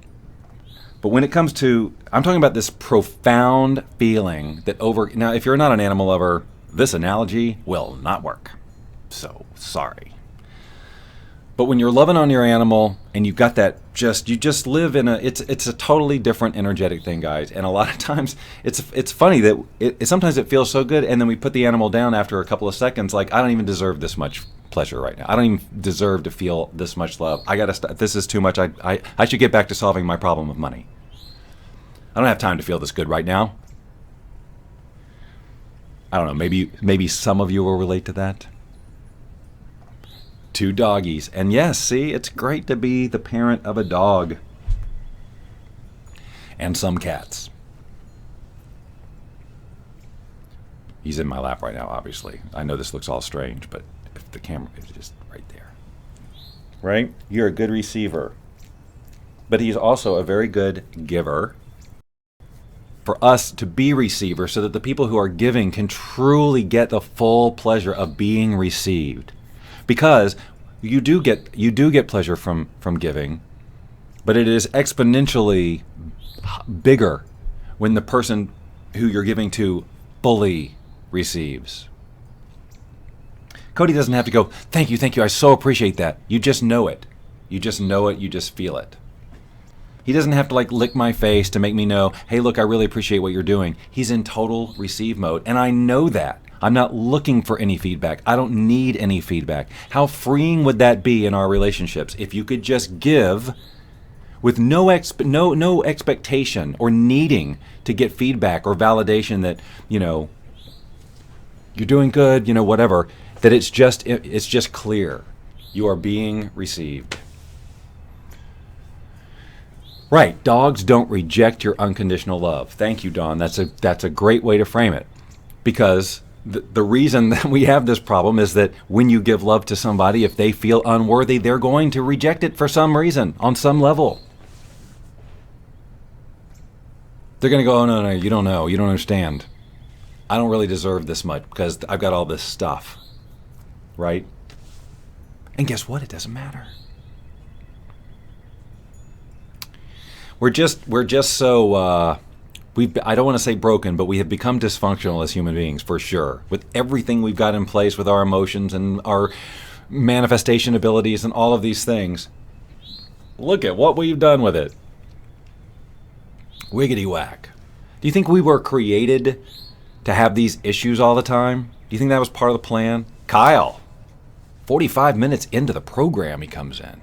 But when it comes to, I'm talking about this profound feeling that now if you're not an animal lover, this analogy will not work. So, sorry. But when you're loving on your animal and you've got that you just live in it's a totally different energetic thing, guys. And a lot of times it's funny that sometimes it feels so good and then we put the animal down after a couple of seconds like, I don't even deserve this much pleasure right now. I don't even deserve to feel this much love. I gotta stop. This is too much. I should get back to solving my problem of money. I don't have time to feel this good right now. I don't know, maybe some of you will relate to that. 2 doggies. And yes, see, it's great to be the parent of a dog. And some cats. He's in my lap right now, obviously. I know this looks all strange, but if the camera is just right there. Right? You're a good receiver. But he's also a very good giver. For us to be receivers so that the people who are giving can truly get the full pleasure of being received. Because you do get pleasure from giving, but it is exponentially bigger when the person who you're giving to fully receives. Cody doesn't have to go, thank you, I so appreciate that. You just know it. You just know it, you just feel it. He doesn't have to lick my face to make me know, hey, look, I really appreciate what you're doing. He's in total receive mode, and I know that. I'm not looking for any feedback. I don't need any feedback. How freeing would that be in our relationships if you could just give with no expectation or needing to get feedback or validation that, you're doing good, whatever, that it's just clear. You are being received. Right, dogs don't reject your unconditional love. Thank you, Dawn. That's a great way to frame it. Because the reason that we have this problem is that when you give love to somebody, if they feel unworthy, they're going to reject it for some reason, on some level. They're going to go, oh, no, you don't know. You don't understand. I don't really deserve this much because I've got all this stuff. Right? And guess what? It doesn't matter. We're just so I don't want to say broken, but we have become dysfunctional as human beings for sure. With everything we've got in place with our emotions and our manifestation abilities and all of these things. Look at what we've done with it. Wiggity whack. Do you think we were created to have these issues all the time? Do you think that was part of the plan? Kyle, 45 minutes into the program, he comes in.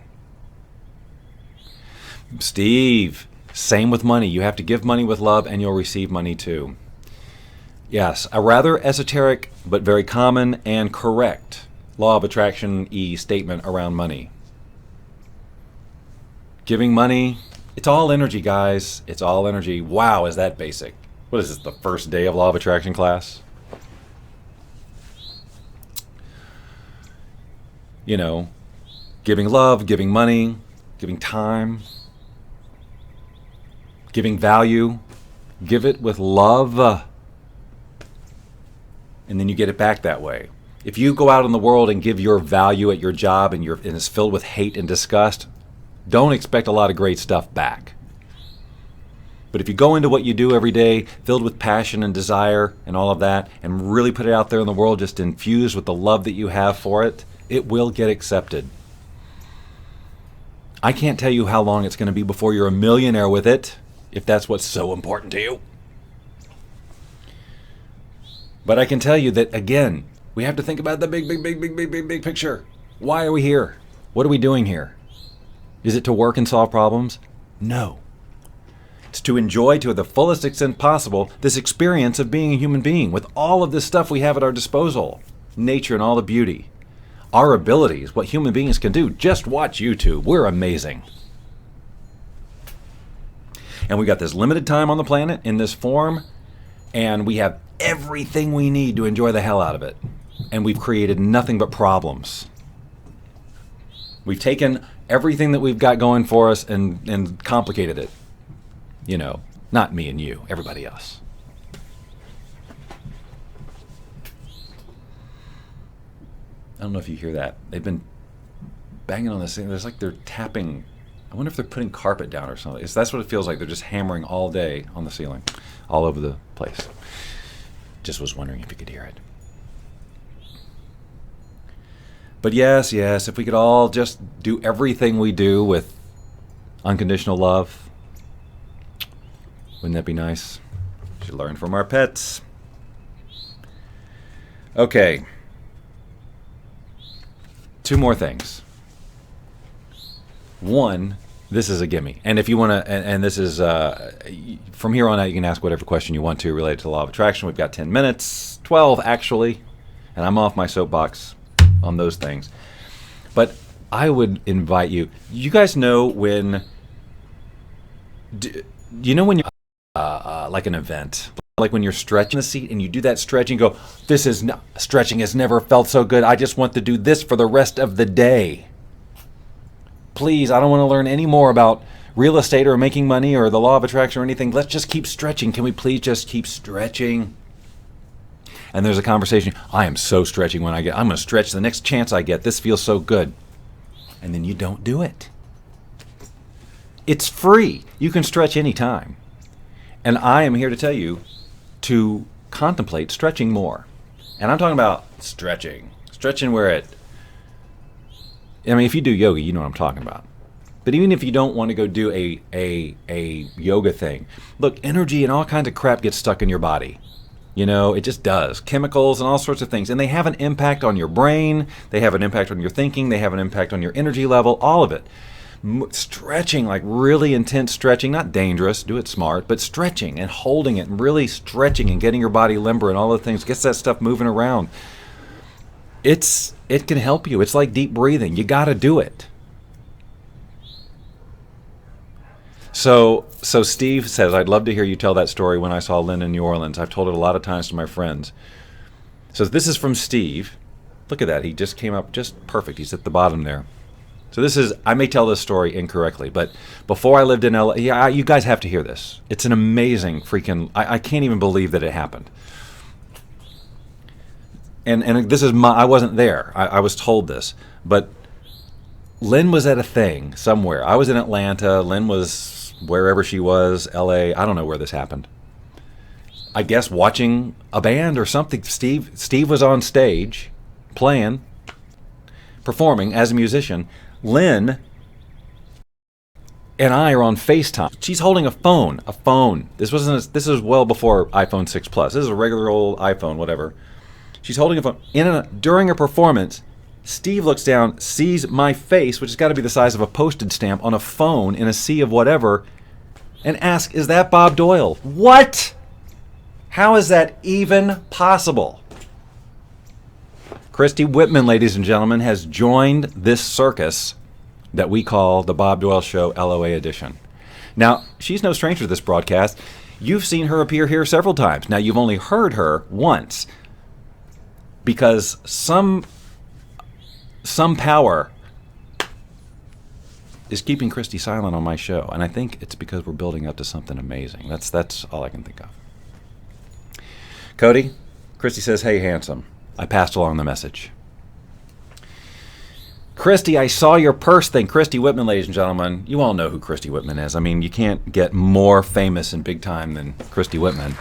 Steve, same with money. You have to give money with love and you'll receive money too. Yes, a rather esoteric but very common and correct law of attraction-y statement around money. Giving money, it's all energy, guys. It's all energy. Wow, is that basic? What is this, the first day of law of attraction class? You know, giving love, giving money, giving time, giving value. Give it with love, and then you get it back that way. If you go out in the world and give your value at your job and it's filled with hate and disgust, don't expect a lot of great stuff back. But if you go into what you do every day filled with passion and desire and all of that, and really put it out there in the world just infused with the love that you have for it, it will get accepted. I can't tell you how long it's going to be before you're a millionaire with it, if that's what's so important to you. But I can tell you that, again, we have to think about the big picture. Why are we here? What are we doing here? Is it to work and solve problems? No. It's to enjoy to the fullest extent possible this experience of being a human being with all of this stuff we have at our disposal. Nature and all the beauty. Our abilities, what human beings can do. Just watch YouTube. We're amazing. And we got this limited time on the planet in this form, and we have everything we need to enjoy the hell out of it. And we've created nothing but problems. We've taken everything that we've got going for us and complicated it. You know, not me and you, everybody else. I don't know if you hear that. They've been banging on this thing. There's like they're tapping. I wonder if they're putting carpet down or something. That's what it feels like. They're just hammering all day on the ceiling, all over the place. Just was wondering if you could hear it. But yes, if we could all just do everything we do with unconditional love, wouldn't that be nice? Should learn from our pets. Okay. 2 more things. One, this is a gimme. And if you want to, and this is, from here on out, you can ask whatever question you want to related to the law of attraction. We've got 10 minutes, 12 actually, and I'm off my soapbox on those things. But I would invite you, you guys know when, you know when you're, like an event, like when you're stretching the seat and you do that stretching, go, this is not, stretching has never felt so good. I just want to do this for the rest of the day. Please, I don't want to learn any more about real estate or making money or the law of attraction or anything. Let's just keep stretching. Can we please just keep stretching? And there's a conversation. I am so stretching I'm going to stretch the next chance I get. This feels so good. And then you don't do it. It's free. You can stretch anytime. And I am here to tell you to contemplate stretching more. And I'm talking about stretching. Stretching where it, I mean, if you do yoga, you know what I'm talking about. But even if you don't want to go do a yoga thing, look, energy and all kinds of crap gets stuck in your body. You know, it just does. Chemicals and all sorts of things. And they have an impact on your brain. They have an impact on your thinking. They have an impact on your energy level. All of it. Stretching, like really intense stretching, not dangerous, do it smart, but stretching and holding it and really stretching and getting your body limber and all the things, gets that stuff moving around. It can help you. It's like deep breathing. You got to do it. So Steve says, I'd love to hear you tell that story when I saw Lynn in New Orleans. I've told it a lot of times to my friends. So this is from Steve. Look at that. He just came up just perfect. He's at the bottom there. So this is, I may tell this story incorrectly, but before I lived in LA, you guys have to hear this. It's an amazing freaking, I can't even believe that it happened. And this is I wasn't there. I was told this. But Lynn was at a thing somewhere. I was in Atlanta. Lynn was wherever she was, LA. I don't know where this happened. I guess watching a band or something. Steve was on stage playing, performing as a musician. Lynn and I are on FaceTime. She's holding a phone. This is well before iPhone 6 Plus. This is a regular old iPhone, whatever. She's holding a phone. During a performance, Steve looks down, sees my face, which has got to be the size of a postage stamp, on a phone in a sea of whatever, and asks, "Is that Bob Doyle?" What? How is that even possible? Christy Whitman, ladies and gentlemen, has joined this circus that we call the Bob Doyle Show LOA edition. Now, she's no stranger to this broadcast. You've seen her appear here several times. Now, you've only heard her once because some power is keeping Christy silent on my show, and I think it's because we're building up to something amazing. That's all I can think of. Cody, Christy says, "Hey, handsome." I passed along the message. Christy, I saw your purse thing. Christy Whitman, ladies and gentlemen. You all know who Christy Whitman is. I mean, you can't get more famous and big time than Christy Whitman.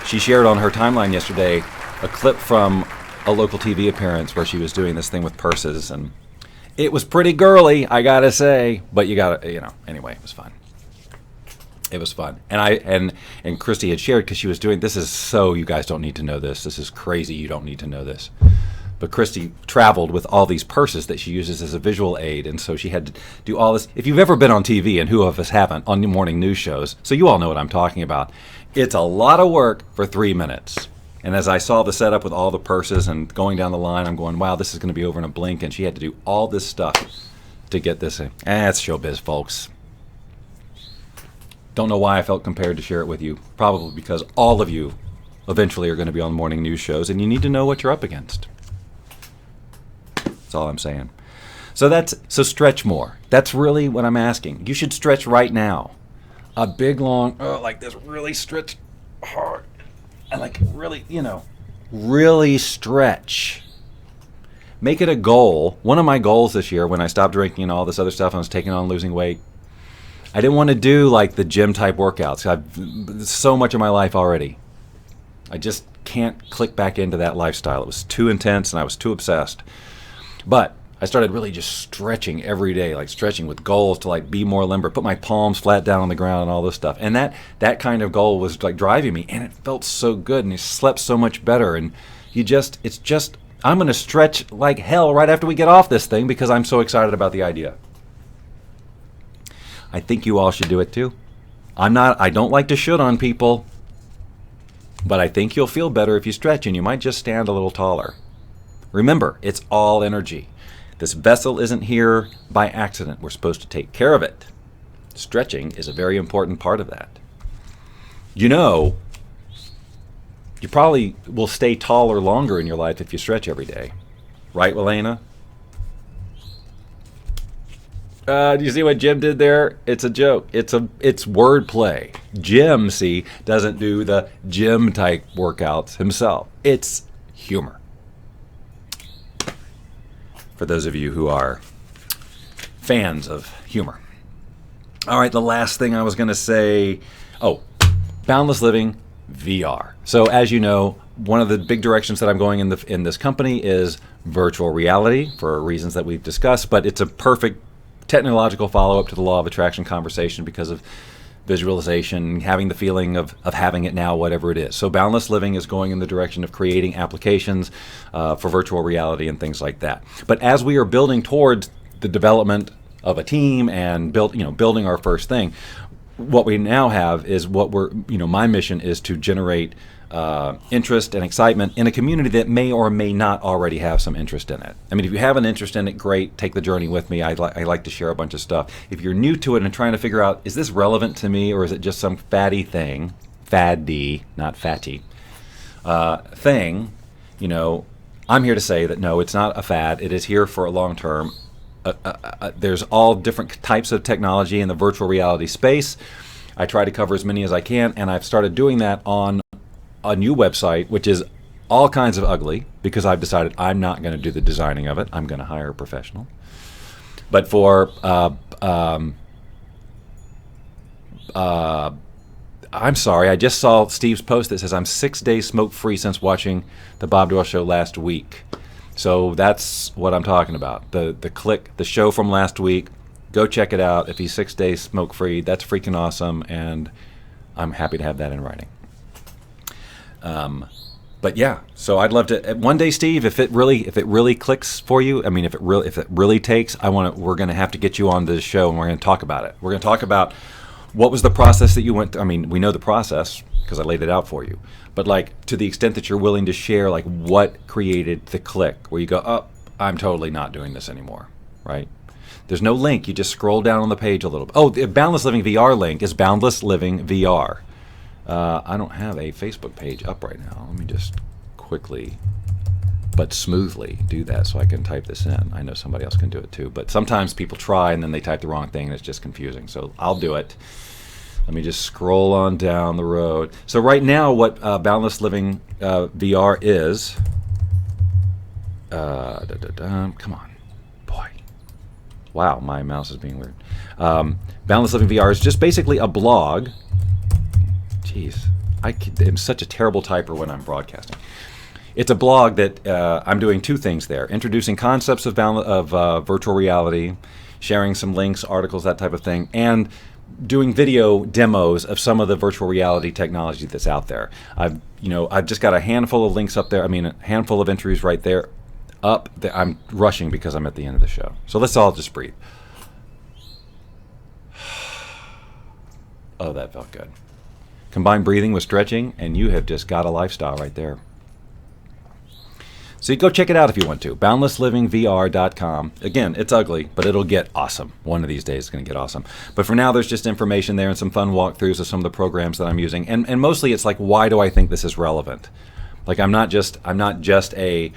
She shared on her timeline yesterday a clip from a local TV appearance where she was doing this thing with purses, and it was pretty girly, I gotta say. But anyway, it was fun. It was fun. And Christy had shared, because she was doing, this is so, you guys don't need to know this. This is crazy, you don't need to know this. But Christy traveled with all these purses that she uses as a visual aid, and so she had to do all this. If you've ever been on TV, and who of us haven't, on morning news shows, so you all know what I'm talking about. It's a lot of work for 3 minutes. And as I saw the setup with all the purses and going down the line, I'm going, wow, this is going to be over in a blink, and she had to do all this stuff to get this in. It's showbiz, folks. Don't know why I felt compared to share it with you. Probably because all of you eventually are going to be on morning news shows, and you need to know what you're up against. That's all I'm saying. So stretch more. That's really what I'm asking. You should stretch right now. A big, long, like this, really stretch hard. And really stretch. Make it a goal. One of my goals this year, when I stopped drinking and all this other stuff, and I was taking on losing weight, I didn't want to do like the gym type workouts. I've so much of my life already. I just can't click back into that lifestyle. It was too intense and I was too obsessed. But I started really just stretching every day, like stretching with goals to like be more limber, put my palms flat down on the ground and all this stuff. And that kind of goal was like driving me, and it felt so good, and you slept so much better. And I'm going to stretch like hell right after we get off this thing because I'm so excited about the idea. I think you all should do it too. I don't like to shoot on people, but I think you'll feel better if you stretch, and you might just stand a little taller. Remember, it's all energy. This vessel isn't here by accident. We're supposed to take care of it. Stretching is a very important part of that. You probably will stay taller longer in your life if you stretch every day. Right, Elena? Do you see what Jim did there? It's a joke. It's wordplay. Jim, doesn't do the gym type workouts himself. It's humor. For those of you who are fans of humor. All right, the last thing I was going to say, Boundless Living VR. So as you know, one of the big directions that I'm going in this company is virtual reality for reasons that we've discussed, but it's a perfect technological follow-up to the law of attraction conversation because of visualization, having the feeling of having it now, whatever it is. So Boundless Living is going in the direction of creating applications for virtual reality and things like that. But as we are building towards the development of a team and building our first thing, what we now have is my mission is to generate interest and excitement in a community that may or may not already have some interest in it. I mean, if you have an interest in it, great, take the journey with me. I like to share a bunch of stuff. If you're new to it and trying to figure out, is this relevant to me, or is it just some faddy thing, faddy, not fatty, thing, I'm here to say that no, it's not a fad. It is here for a long term. There's all different types of technology in the virtual reality space. I try to cover as many as I can, and I've started doing that on a new website, which is all kinds of ugly, because I've decided I'm not going to do the designing of it. I'm going to hire a professional. But for I'm sorry, I just saw Steve's post that says I'm 6 days smoke-free since watching the Bob Doyle show last week. So that's what I'm talking about. The show from last week, Go check it out. If he's 6 days smoke-free, that's freaking awesome, and I'm happy to have that in writing. But yeah, so I'd love to one day, Steve, if it really clicks for you. I mean, if it really takes, we're going to have to get you on this show, and we're going to talk about it. We're going to talk about what was the process that you went through. I mean, we know the process because I laid it out for you. But like, to the extent that you're willing to share, like, what created the click where you go, oh, I'm totally not doing this anymore, right? There's no link. You just scroll down on the page a little bit. Oh, the Boundless Living VR link is Boundless Living VR. I don't have a Facebook page up right now. Let me just quickly, but smoothly, do that so I can type this in. I know somebody else can do it too, but sometimes people try and then they type the wrong thing and it's just confusing. So I'll do it. Let me just scroll on down the road. So right now, what Boundless Living VR is, come on, boy. Wow, my mouse is being weird. Boundless Living VR is just basically a blog. Jeez, I'm such a terrible typer when I'm broadcasting. It's a blog that I'm doing two things there: introducing concepts of virtual reality, sharing some links, articles, that type of thing, and doing video demos of some of the virtual reality technology that's out there. I've just got a handful of links up there. I mean, a handful of entries right there. I'm rushing because I'm at the end of the show. So let's all just breathe. Oh, that felt good. Combine breathing with stretching, and you have just got a lifestyle right there. So you go check it out if you want to. BoundlessLivingVR.com. Again, it's ugly, but it'll get awesome. One of these days it's going to get awesome. But for now, there's just information there and some fun walkthroughs of some of the programs that I'm using. And mostly it's like, why do I think this is relevant? Like, I'm not just a,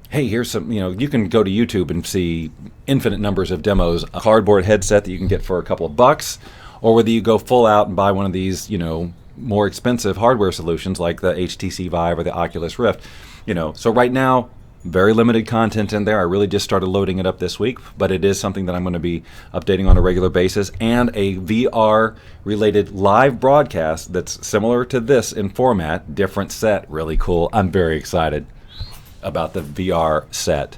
hey, here's some, you can go to YouTube and see infinite numbers of demos, a cardboard headset that you can get for a couple of bucks, or whether you go full out and buy one of these, more expensive hardware solutions like the HTC Vive or the Oculus Rift. So right now, very limited content in there. I really just started loading it up this week, but it is something that I'm going to be updating on a regular basis, and a VR-related live broadcast that's similar to this in format, different set, really cool. I'm very excited about the VR set.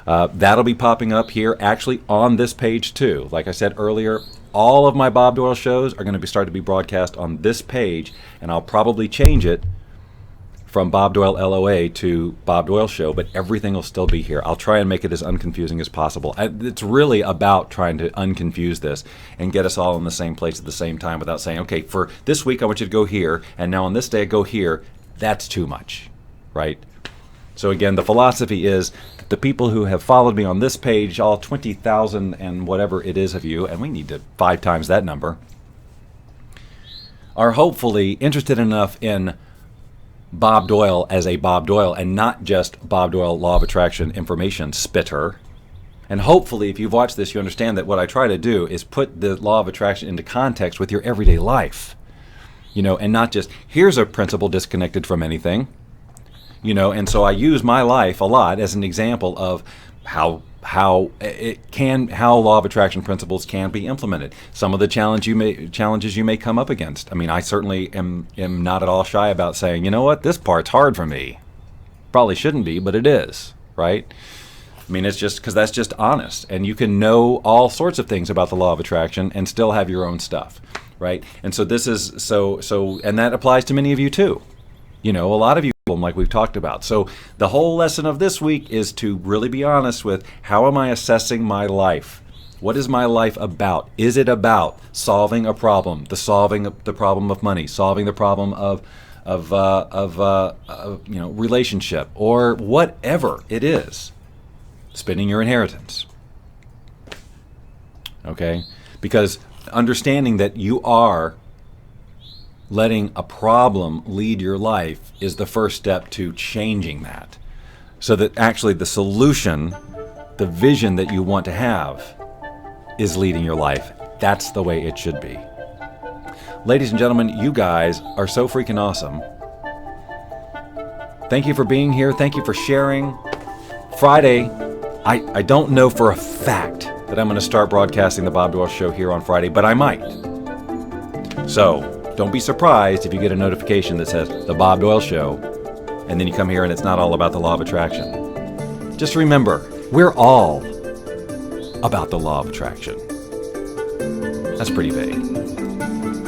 That'll be popping up here actually on this page too. Like I said earlier, all of my Bob Doyle shows are going to start to be broadcast on this page, and I'll probably change it from Bob Doyle LOA to Bob Doyle Show, but everything will still be here. I'll try and make it as unconfusing as possible. It's really about trying to unconfuse this and get us all in the same place at the same time without saying, okay, for this week I want you to go here, and now on this day I go here. That's too much, right? So again, the philosophy is the people who have followed me on this page, all 20,000 and whatever it is of you, and we need to 5 times that number, are hopefully interested enough in Bob Doyle as a Bob Doyle and not just Bob Doyle Law of Attraction information spitter. And hopefully, if you've watched this, you understand that what I try to do is put the Law of Attraction into context with your everyday life, and not just, here's a principle disconnected from anything. And so I use my life a lot as an example of how law of attraction principles can be implemented. Some of the challenges you may come up against. I mean, I certainly am not at all shy about saying, you know what, this part's hard for me. Probably shouldn't be, but it is, right? I mean, it's just because that's just honest, and you can know all sorts of things about the law of attraction and still have your own stuff, right? And so this is and that applies to many of you too. A lot of you, like we've talked about. So the whole lesson of this week is to really be honest with, how am I assessing my life? What is my life about? Is it about solving a problem, solving the problem of money, solving the problem of relationship, or whatever it is, spending your inheritance? Okay, because understanding that you are letting a problem lead your life is the first step to changing that, so that actually the solution, the vision that you want to have, is leading your life. That's the way it should be. Ladies and gentlemen, you guys are so freaking awesome. Thank you for being here. Thank you for sharing. Friday, I don't know for a fact that I'm going to start broadcasting the Bob Doyle Show here on Friday, but I might. So don't be surprised if you get a notification that says The Bob Doyle Show, and then you come here and it's not all about the law of attraction. Just remember, we're all about the law of attraction. That's pretty vague.